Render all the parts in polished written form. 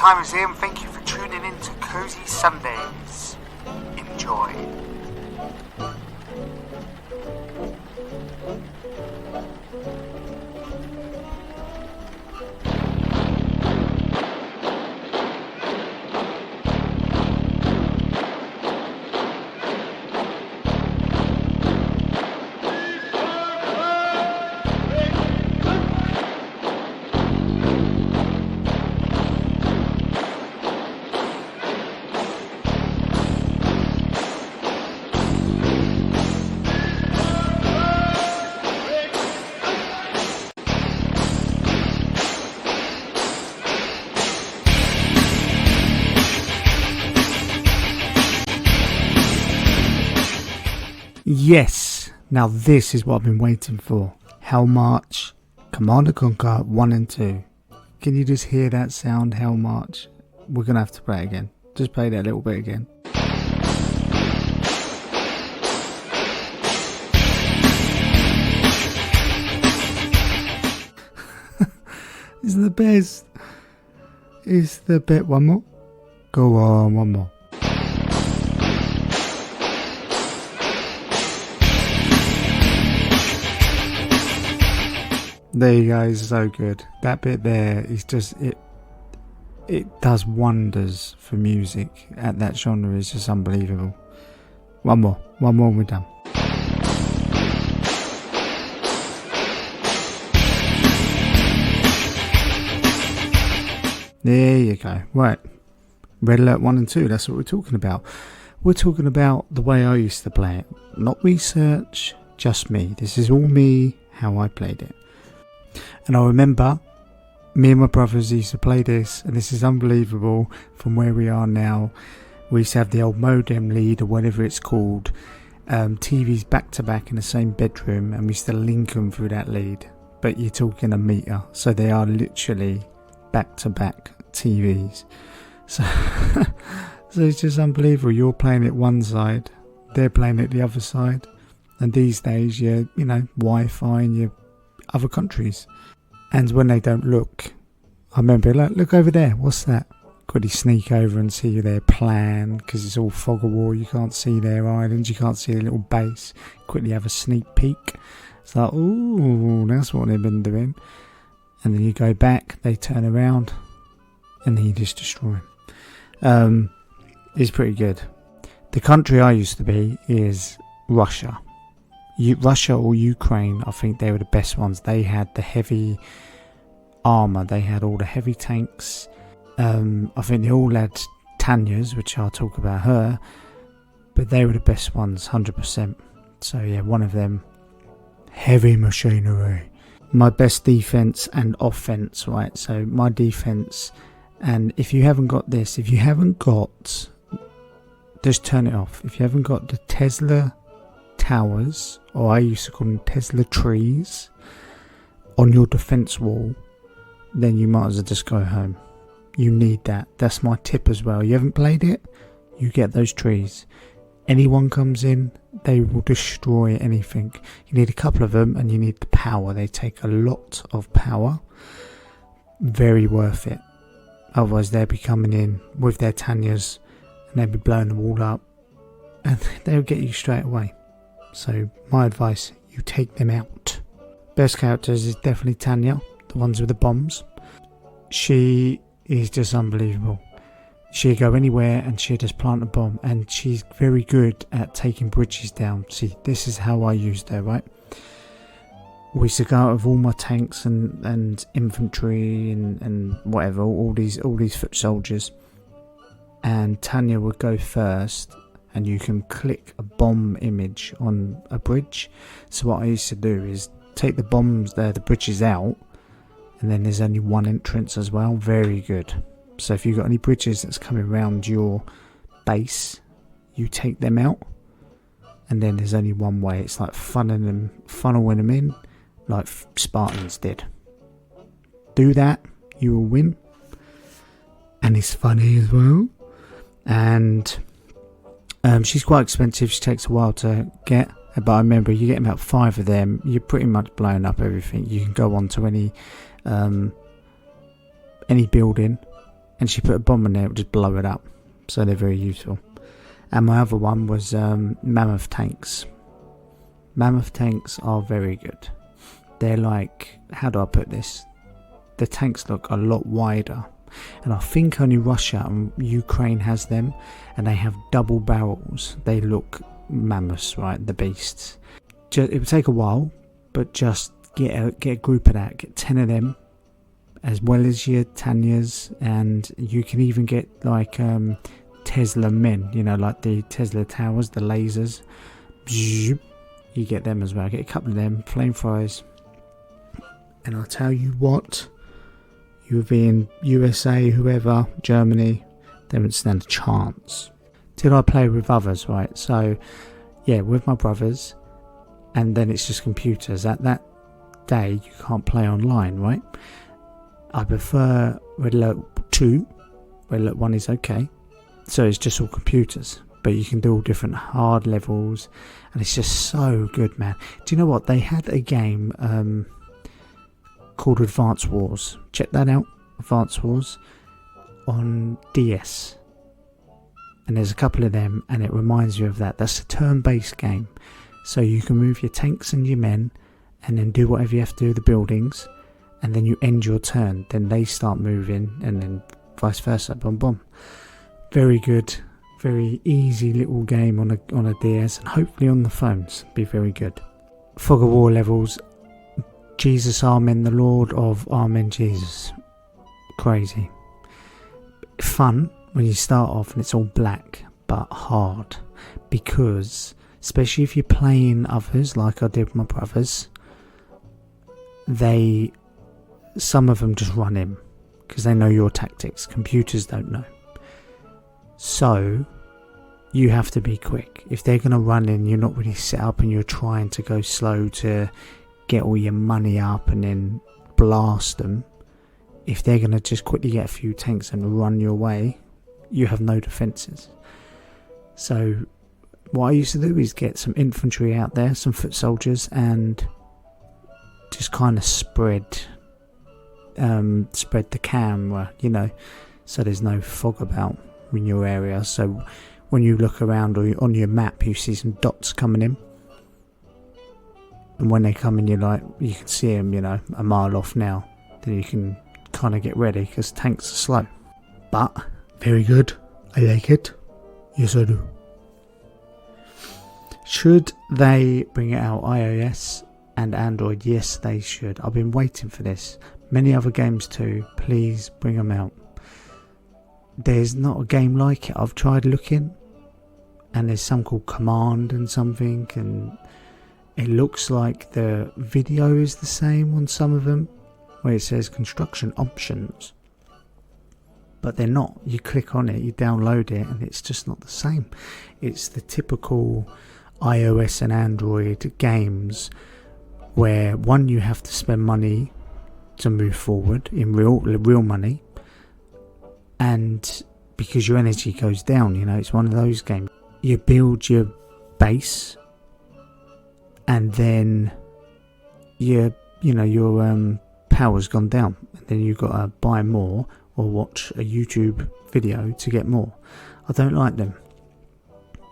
time is here, and thank you for tuning in to Cozy Sundays. Enjoy. Yes, now this is what I've been waiting for. Hell March, Command & Conquer 1 and 2. Can you just hear that sound, Hell March? We're going to have to play it again. Just play that a little bit again. It's the best. It's the best. One more. Go on, one more. There you go, it's so good. That bit there is just, it does wonders for music at that genre. It's just unbelievable. One more and we're done. There you go. Right, Red Alert 1 and 2, that's what we're talking about. We're talking about the way I used to play it. Not research, just me. This is all me, how I played it. And I remember me and my brothers used to play this, and this is unbelievable from where we are now. We used to have the old modem lead or whatever it's called, TVs back to back in the same bedroom, and we used to link them through that lead. But you're talking a meter, so they are literally back to back TVs. So, so it's just unbelievable. You're playing it one side, they're playing it the other side, and these days you know Wi-Fi in your other countries. And when they don't look, I remember, like, look over there, what's that? Quickly sneak over and see their plan, because it's all fog of war, you can't see their islands, you can't see their little base. Quickly have a sneak peek. It's like, ooh, that's what they've been doing. And then you go back, they turn around, and then you just destroy them. It's pretty good. The country I used to be is Russia. Russia or Ukraine, I think they were the best ones. They had the heavy armour, they had all the heavy tanks. I think they all had Tanyas, which I'll talk about her, but they were the best ones, 100%. So yeah, one of them, heavy machinery. My best defence and offence, right? So my defence, and if you haven't got this, if you haven't got, just turn it off. If you haven't got the Tesla towers, or I used to call them Tesla trees, on your defence wall, then you might as well just go home. You need that. That's my tip as well. You haven't played it, you get those trees. Anyone comes in, they will destroy anything. You need a couple of them, and you need the power. They take a lot of power. Very worth it. Otherwise they'll be coming in with their Tanyas, and they'll be blowing them all up, and they'll get you straight away. So my advice, you take them out. Best characters is definitely Tanya, the ones with the bombs. She is just unbelievable. She'll go anywhere and she'll just plant a bomb, and she's very good at taking bridges down. See, this is how I used her, right? We used to go out with all my tanks and infantry and whatever, all these foot soldiers, and Tanya would go first, and you can click a bomb image on a bridge. So what I used to do is take the bombs there, the bridges out, and then there's only one entrance as well. Very good. So if you've got any bridges that's coming around your base, you take them out, and then there's only one way. It's like funneling them in, like Spartans did. Do that, you will win, and it's funny as well. And she's quite expensive. She takes a while to get, but I remember you get about 5 of them, you're pretty much blowing up everything. You can go on to any building, and she put a bomb in there, it would just blow it up. So they're very useful. And my other one was mammoth tanks. Mammoth tanks are very good. They're like, how do I put this? The tanks look a lot wider. And I think only Russia and Ukraine has them. And they have double barrels. They look mammoths, right? The beasts. It would take a while, but just get a group of that. Get 10 of them, as well as your Tanyas. And you can even get like Tesla men, you know, like the Tesla towers, the lasers. You get them as well. Get a couple of them, flamethrowers. And I'll tell you what, you would be in USA, whoever, Germany, they wouldn't stand a chance. Did I play with others, right? So, yeah, with my brothers, and then it's just computers. At that day, you can't play online, right? I prefer Red Alert 2. Red Alert 1 is okay. So it's just all computers. But you can do all different hard levels. And it's just so good, man. Do you know what? They had a game called Advance Wars. Check that out. Advance Wars on DS. And there's a couple of them, and it reminds you of that. That's a turn-based game. So you can move your tanks and your men, and then do whatever you have to do with the buildings, and then you end your turn. Then they start moving, and then vice versa. Boom, boom. Very good. Very easy little game on a DS, and hopefully on the phones. Be very good. Fog of War levels. Jesus, Amen, the Lord of Amen, Jesus. Crazy. Fun when you start off and it's all black, but hard. Because, especially if you're playing others, like I did with my brothers, some of them just run in. Because they know your tactics. Computers don't know. So, you have to be quick. If they're going to run in, you're not really set up and you're trying to go slow to get all your money up and then blast them. If they're going to just quickly get a few tanks and run your way, you have no defences. So what I used to do is get some infantry out there, some foot soldiers, and just kind of spread the camera, you know, so there's no fog about in your area. So when you look around or on your map, you see some dots coming in. And when they come in, you can see them, you know, a mile off now. Then you can kind of get ready because tanks are slow. But very good. I like it. Yes, I do. Should they bring it out iOS and Android? Yes, they should. I've been waiting for this. Many other games too. Please bring them out. There's not a game like it. I've tried looking, and there's some called Command and something, and it looks like the video is the same on some of them, where it says construction options, but they're not. You click on it, you download it, and it's just not the same. It's the typical iOS and Android games where one, you have to spend money to move forward in real money, and because your energy goes down, you know, it's one of those games. You build your base, and then your power's gone down, and then you've got to buy more or watch a YouTube video to get more. I don't like them.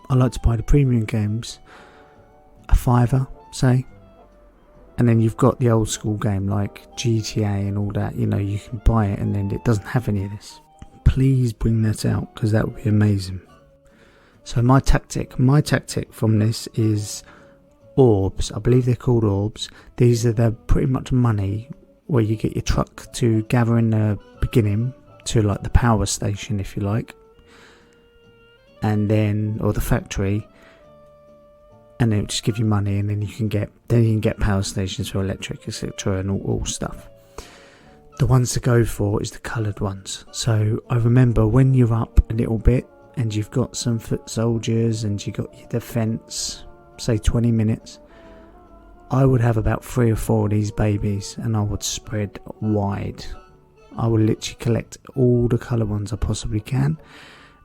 I like to buy the premium games, a £5, say, and then you've got the old school game like GTA and all that, you know, you can buy it and then it doesn't have any of this. Please bring that out, because that would be amazing. So my tactic from this is orbs. I believe they're called orbs. These are the pretty much money where you get your truck to gather in the beginning to like the power station, if you like, and then, or the factory, and then it'll just give you money, and then you can get power stations for electric, etc., and all stuff. The ones to go for is the coloured ones. So I remember when you're up a little bit and you've got some foot soldiers and you got your defence, say 20 minutes, I would have about 3 or 4 of these babies and I would spread wide. I would literally collect all the colour ones I possibly can.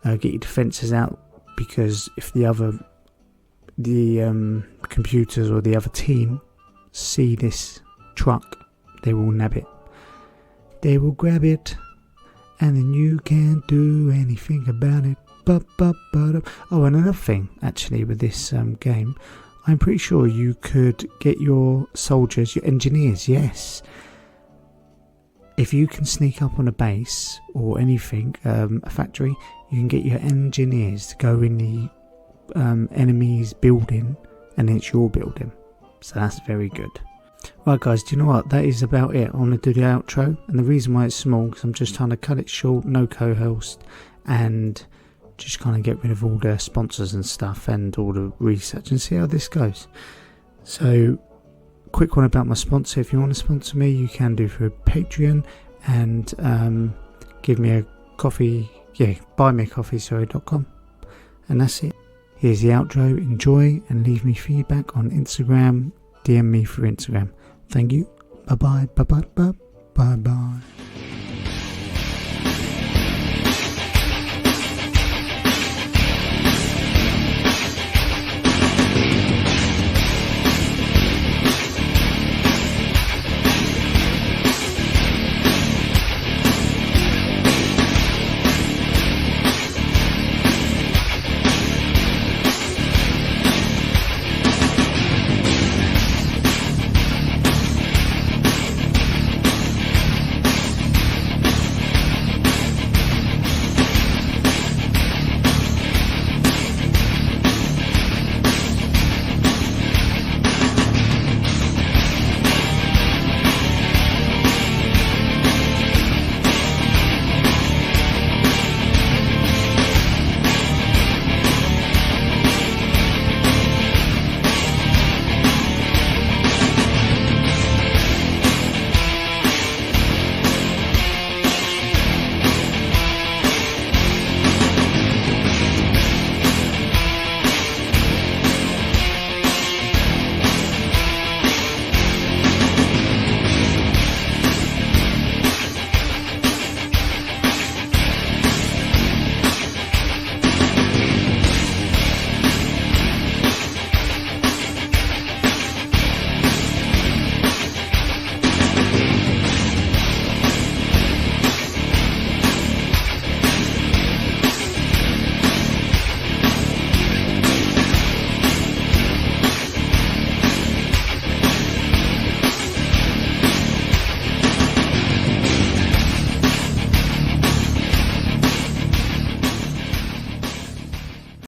Get your defences out, because if the computers or the other team see this truck, they will nab it. They will grab it and then you can't do anything about it. Oh, and another thing, actually, with this game, I'm pretty sure you could get your soldiers, your engineers, yes. If you can sneak up on a base or anything, a factory, you can get your engineers to go in the enemy's building, and it's your building. So that's very good. Right guys, do you know what? That is about it. I'm going to do the outro, and the reason why it's small, because I'm just trying to cut it short, no co-host, and just kind of get rid of all the sponsors and stuff and all the research and see how this goes. So, quick one about my sponsor. If you want to sponsor me, you can do through Patreon, and give me a coffee, buymeacoffee.com, and that's it. Here's the outro. Enjoy and leave me feedback on Instagram. DM me through Instagram. Thank you. Bye bye. Bye bye. Bye bye. Bye bye.